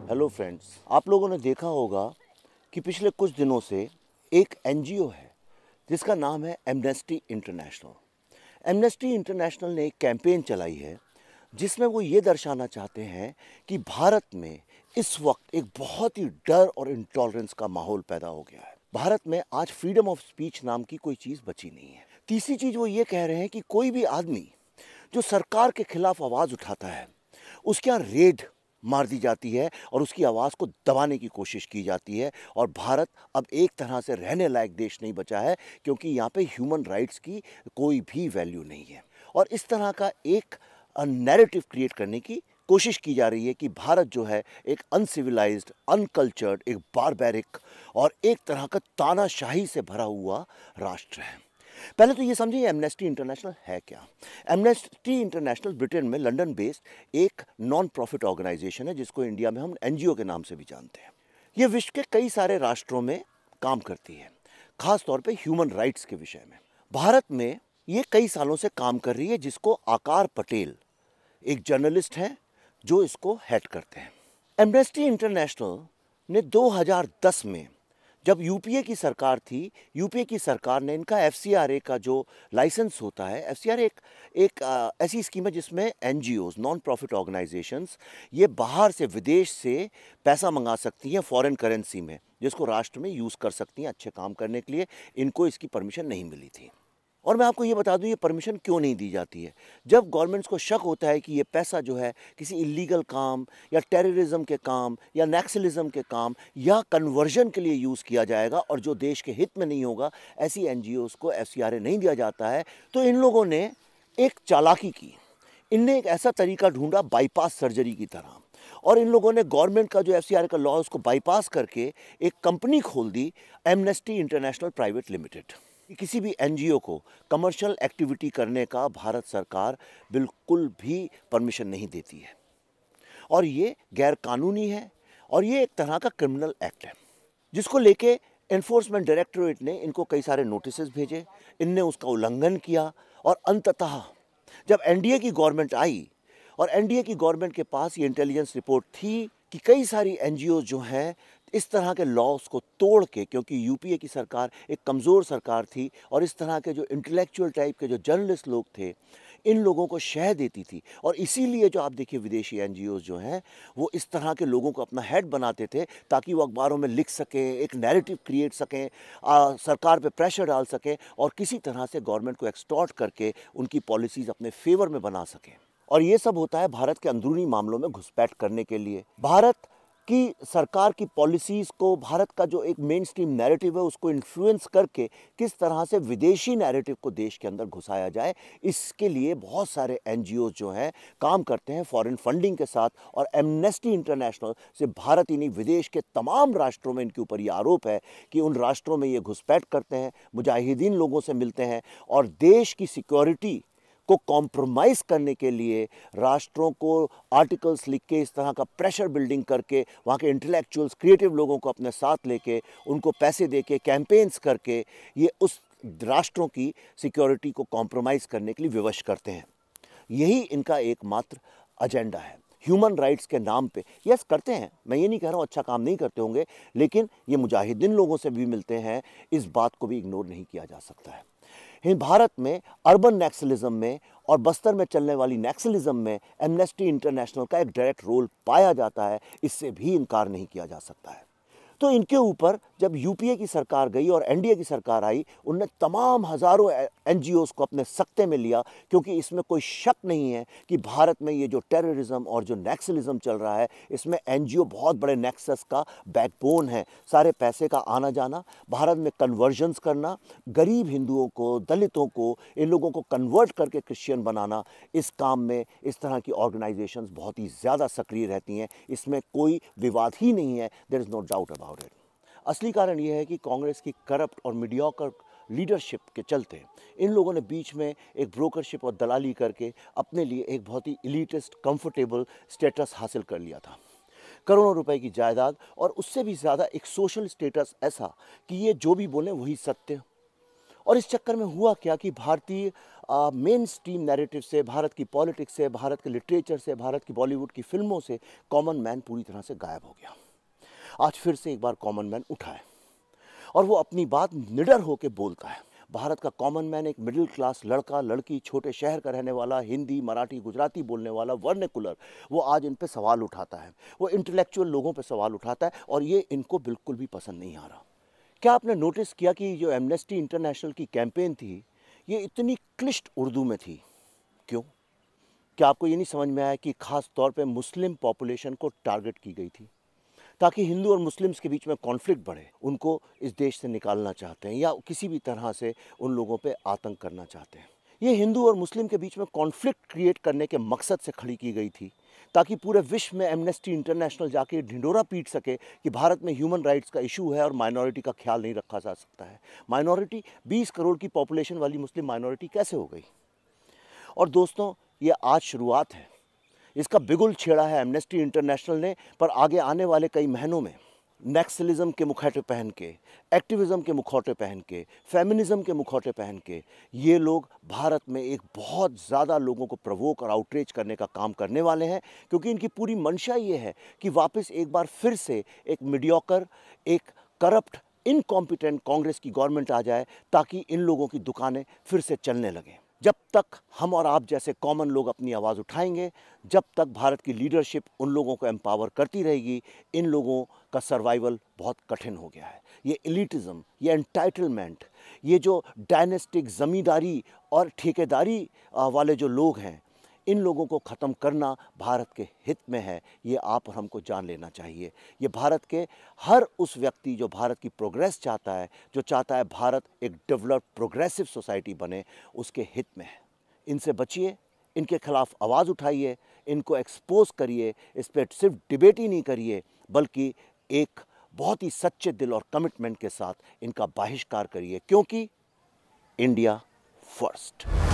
Hello friends, आप लोगों ने देखा होगा कि पिछले कुछ दिनों से एक एनजीओ है जिसका नाम है एमनेस्टी इंटरनेशनल। एमनेस्टी इंटरनेशनल ने एक कैंपेन चलाई है जिसमें वो ये दर्शाना चाहते हैं कि भारत में इस वक्त एक बहुत ही डर और इंटॉलरेंस का माहौल पैदा हो गया है। भारत में आज फ्रीडम ऑफ स्पीच नाम की कोई चीज़ बची नहीं है। तीसरी चीज़ वो ये कह रहे हैं कि कोई भी आदमी जो सरकार के खिलाफ आवाज़ उठाता है उसके यहाँ रेड मार दी जाती है और उसकी आवाज़ को दबाने की कोशिश की जाती है। और भारत अब एक तरह से रहने लायक देश नहीं बचा है क्योंकि यहाँ पे ह्यूमन राइट्स की कोई भी वैल्यू नहीं है। और इस तरह का एक नैरेटिव क्रिएट करने की कोशिश की जा रही है कि भारत जो है एक अनसिविलाइज्ड, अनकल्चर्ड, एक बारबैरिक और एक तरह का तानाशाही से भरा हुआ राष्ट्र है। पहले तो ये समझिए एमनेस्टी इंटरनेशनल है क्या। एमनेस्टी इंटरनेशनल ब्रिटेन में लंदन बेस्ड एक नॉन प्रॉफिट ऑर्गेनाइजेशन है जिसको इंडिया में हम एनजीओ के नाम से भी जानते हैं। ये विश्व के कई सारे राष्ट्रों में काम करती है, खास तौर पे ह्यूमन राइट्स के विषय में। भारत में ये कई सालों से काम कर रही है, जिसको आकार पटेल एक जर्नलिस्ट हैं जो इसको हेड करते हैं। एमनेस्टी इंटरनेशनल ने 2010 में जब यूपीए की सरकार थी, यूपीए की सरकार ने इनका एफसीआरए का जो लाइसेंस होता है, एफसीआरए एक ऐसी स्कीम है जिसमें एनजीओज, नॉन प्रॉफिट ऑर्गेनाइजेशंस, ये बाहर से, विदेश से पैसा मंगा सकती हैं फॉरेन करेंसी में, जिसको राष्ट्र में यूज़ कर सकती हैं अच्छे काम करने के लिए। इनको इसकी परमिशन नहीं मिली थी। और मैं आपको ये बता दूं ये परमिशन क्यों नहीं दी जाती है। जब गवर्नमेंट्स को शक होता है कि ये पैसा जो है किसी इलीगल काम या टेररिज्म के काम या नक्सलिज्म के काम या कन्वर्जन के लिए यूज़ किया जाएगा और जो देश के हित में नहीं होगा, ऐसी एनजीओज़ को एफसीआरए नहीं दिया जाता है। तो इन लोगों ने एक चालाकी की, इनने एक ऐसा तरीका ढूंढा बाईपास सर्जरी की तरह, और इन लोगों ने गवर्नमेंट का जो एफसीआरए का लॉ है उसको बाईपास करके एक कंपनी खोल दी, एमनेस्टी इंटरनेशनल प्राइवेट लिमिटेड। किसी भी एनजीओ को कमर्शियल एक्टिविटी करने का भारत सरकार बिल्कुल भी परमिशन नहीं देती है और ये गैर कानूनी है और ये एक तरह का क्रिमिनल एक्ट है, जिसको लेके एनफोर्समेंट डायरेक्टरेट ने इनको कई सारे नोटिस भेजे। इनने उसका उल्लंघन किया और अंततः जब एनडीए की गवर्नमेंट आई और एनडीए की गवर्नमेंट के पास ये इंटेलिजेंस रिपोर्ट थी कि कई सारी एनजीओ जो हैं इस तरह के लॉस को तोड़ के, क्योंकि यूपीए की सरकार एक कमज़ोर सरकार थी और इस तरह के जो इंटेलेक्चुअल टाइप के जो जर्नलिस्ट लोग थे, इन लोगों को शह देती थी। और इसीलिए जो आप देखिए विदेशी एनजीओज़ जो हैं वो इस तरह के लोगों को अपना हेड बनाते थे ताकि वो अखबारों में लिख सकें, एक नैरेटिव क्रिएट सकें, सरकार पे प्रेशर डाल सकें और किसी तरह से गवर्नमेंट को एक्सटॉर्ट करके उनकी पॉलिसीज़ अपने फेवर में बना सकें। और ये सब होता है भारत के अंदरूनी मामलों में घुसपैठ करने के लिए। भारत की सरकार की पॉलिसीज़ को, भारत का जो एक मेन स्ट्रीम नैरेटिव है उसको इन्फ्लुएंस करके किस तरह से विदेशी नैरेटिव को देश के अंदर घुसाया जाए, इसके लिए बहुत सारे एनजीओ जो हैं काम करते हैं फॉरेन फंडिंग के साथ। और एमनेस्टी इंटरनेशनल से भारत ही नहीं, विदेश के तमाम राष्ट्रों में इनके ऊपर ये आरोप है कि उन राष्ट्रों में ये घुसपैठ करते हैं, मुजाहिदीन लोगों से मिलते हैं और देश की सिक्योरिटी को कॉम्प्रोमाइज़ करने के लिए राष्ट्रों को आर्टिकल्स लिख के इस तरह का प्रेशर बिल्डिंग करके वहाँ के इंटेलेक्चुअल्स, क्रिएटिव लोगों को अपने साथ लेके उनको पैसे दे के कैंपेन्स करके ये उस राष्ट्रों की सिक्योरिटी को कॉम्प्रोमाइज़ करने के लिए विवश करते हैं। यही इनका एकमात्र एजेंडा है। ह्यूमन राइट्स के नाम पे यस करते हैं, मैं ये नहीं कह रहा हूँ अच्छा काम नहीं करते होंगे, लेकिन ये मुजाहिदीन लोगों से भी मिलते हैं, इस बात को भी इग्नोर नहीं किया जा सकता है। भारत में अर्बन नक्सलिज्म में और बस्तर में चलने वाली नक्सलिज्म में एमनेस्टी इंटरनेशनल का एक डायरेक्ट रोल पाया जाता है, इससे भी इनकार नहीं किया जा सकता है। तो इनके ऊपर जब यूपीए की सरकार गई और एनडीए की सरकार आई, उनने तमाम हज़ारों एनजीओज़ को अपने सख्ते में लिया, क्योंकि इसमें कोई शक नहीं है कि भारत में ये जो टेररिज्म और जो नक्सलिज्म चल रहा है, इसमें एनजीओ बहुत बड़े नेक्सस का बैकबोन है। सारे पैसे का आना जाना, भारत में कन्वर्जन्स करना, गरीब हिंदुओं को, दलितों को, इन लोगों को कन्वर्ट करके क्रिश्चियन बनाना, इस काम में इस तरह की ऑर्गेनाइजेशंस बहुत ही ज़्यादा सक्रिय रहती हैं। इसमें कोई विवाद ही नहीं है, there is no doubt about it. असली कारण यह है कि कांग्रेस की करप्ट और मीडियोकर लीडरशिप के चलते इन लोगों ने बीच में एक ब्रोकरशिप और दलाली करके अपने लिए एक बहुत ही एलिटिस्ट, कंफर्टेबल स्टेटस हासिल कर लिया था। करोड़ों रुपए की जायदाद और उससे भी ज़्यादा एक सोशल स्टेटस ऐसा कि ये जो भी बोलें वही सत्य, और इस चक्कर में हुआ क्या कि भारतीय मेन स्ट्रीम नैरेटिव से, भारत की पॉलिटिक्स से, भारत के लिटरेचर से, भारत की बॉलीवुड की फिल्मों से कॉमन मैन पूरी तरह से गायब हो गया। आज फिर से एक बार कॉमन मैन उठा है और वो अपनी बात निडर होकर बोलता है। भारत का कॉमन मैन एक मिडिल क्लास लड़का लड़की, छोटे शहर का रहने वाला, हिंदी मराठी गुजराती बोलने वाला, वर्नाकुलर, वो आज इन पे सवाल उठाता है, वो इंटेलेक्चुअल लोगों पे सवाल उठाता है और ये इनको बिल्कुल भी पसंद नहीं आ रहा। क्या आपने नोटिस किया कि जो एमनेस्टी इंटरनेशनल की कैंपेन थी ये इतनी क्लिष्ट उर्दू में थी? क्यों? क्या आपको ये नहीं समझ में आया कि ख़ास तौर पे मुस्लिम पॉपुलेशन को टारगेट की गई थी ताकि हिंदू और मुस्लिम्स के बीच में कॉन्फ्लिक्ट बढ़े? उनको इस देश से निकालना चाहते हैं या किसी भी तरह से उन लोगों पे आतंक करना चाहते हैं। ये हिंदू और मुस्लिम के बीच में कॉन्फ्लिक्ट क्रिएट करने के मकसद से खड़ी की गई थी ताकि पूरे विश्व में एमनेस्टी इंटरनेशनल जाके ढिंढोरा पीट सके कि भारत में ह्यूमन राइट्स का इशू है और माइनॉरिटी का ख्याल नहीं रखा जा सकता है। माइनॉरिटी 20 करोड़ की पॉपुलेशन वाली मुस्लिम माइनॉरिटी कैसे हो गई? और दोस्तों, ये आज शुरुआत है। इसका बिगुल छेड़ा है एमनेस्टी इंटरनेशनल ने, पर आगे आने वाले कई महीनों में नक्सलिज्म के मुखौटे पहन के, एक्टिविज़म के मुखौटे पहन के, फेमिनिज़म के मुखौटे पहन के ये लोग भारत में एक बहुत ज़्यादा लोगों को प्रवोक और आउटरीच करने का काम करने वाले हैं, क्योंकि इनकी पूरी मंशा ये है कि वापस एक बार फिर से एक मीडियोकर, एक करप्ट, इनकॉम्पिटेंट कांग्रेस की गवर्नमेंट आ जाए ताकि इन लोगों की दुकानें फिर से चलने लगें। जब तक हम और आप जैसे कॉमन लोग अपनी आवाज़ उठाएंगे, जब तक भारत की लीडरशिप उन लोगों को एम्पावर करती रहेगी, इन लोगों का सर्वाइवल बहुत कठिन हो गया है। ये एलिटिज़म, ये एंटाइटलमेंट, ये जो डायनेस्टिक ज़मींदारी और ठेकेदारी वाले जो लोग हैं, इन लोगों को ख़त्म करना भारत के हित में है। ये आप और हमको जान लेना चाहिए। ये भारत के हर उस व्यक्ति जो भारत की प्रोग्रेस चाहता है, जो चाहता है भारत एक डेवलप्ड प्रोग्रेसिव सोसाइटी बने, उसके हित में है। इनसे बचिए, इनके खिलाफ आवाज़ उठाइए, इनको एक्सपोज करिए। इस पर सिर्फ डिबेट ही नहीं करिए, बल्कि एक बहुत ही सच्चे दिल और कमिटमेंट के साथ इनका बहिष्कार करिए, क्योंकि इंडिया फर्स्ट।